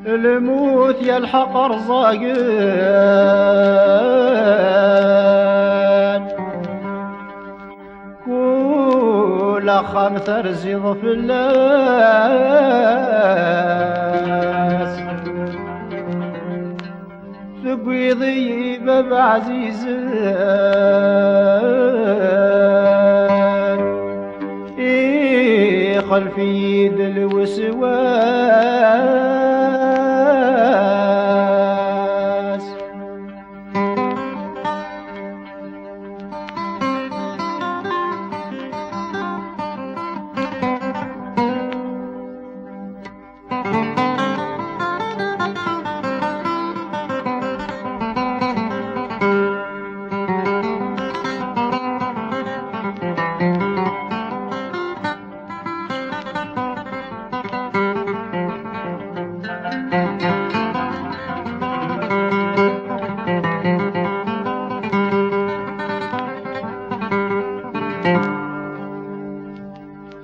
الموت يلحق رزاقك كل خمث رزيض في اللاس تقويضي باب عزيز خلف يد الوسواس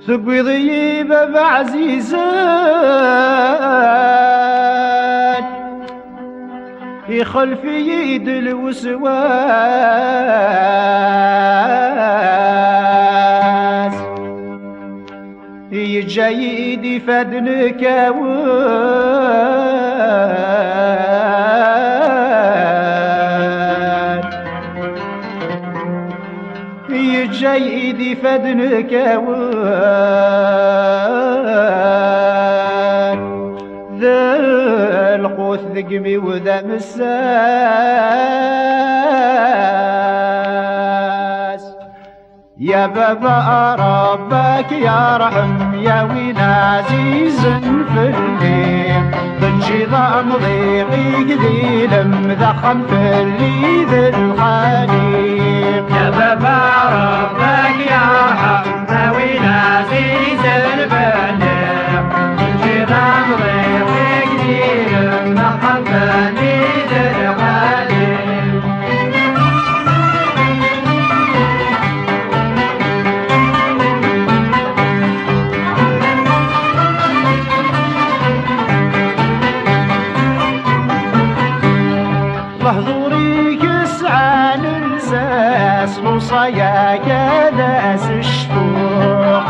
تقويضي باب عزيزات في خلف يد الوسواس يجايدي فدنك يجايدي فدنك ذا القوث ذقمي وذا مساس يا بابا ربك يا رحم يا وين عزيز في الليل تنشي ضام ضيقي قليل مذخم في الليل الخليل يا بابا ربك يا رحم يا وين عزيز في الليل تنشي ضام ضيقي قليل مذخم في الليل الخليل محظوري كسعى ننساس وصايا كداس الشفوق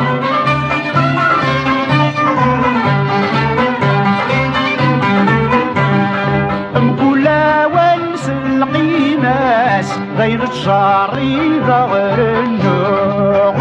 مقولا وانس القيماس غير تجاري ظهر النوق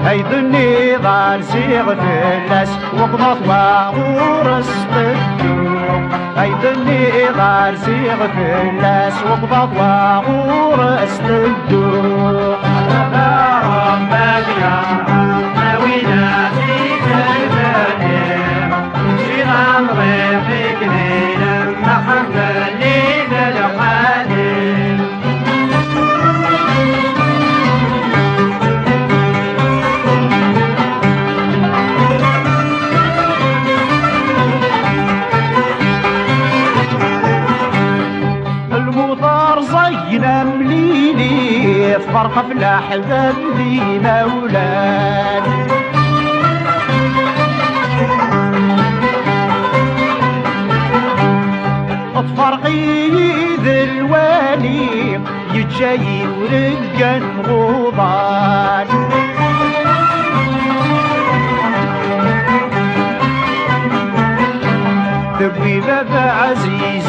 هيدني ضار سيغ فلاس وقضت وغورس الدوق هيدني ضار سيغ فلاس وقضت وغورس الدوق ربك يا رحم وين عزيز البديع شيران ضيقك ليلا محمد الليل الحليل المطار زينا مليلي فرحة في الأحزاب ذي مولاد تفرقي ذي الوالي يتجاي ورقا غضان تبي بابا عزيز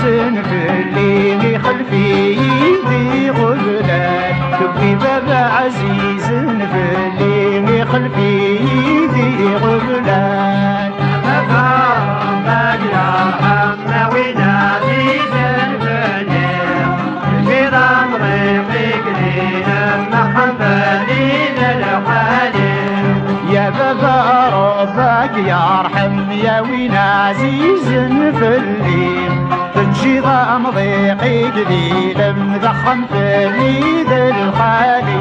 في الليل خلفي يدي غبلان تبي بابا عزيز في الليل خلفي يدي غبلان بابا ربك يا رحم وين عزيز البديع شيران ضيقك ليلا محمد الليل الحليل يا بابا ربك يرحم يا وين عزيز في الليل تنشي ضام ضيقي قليل مذخم في الليل الخالي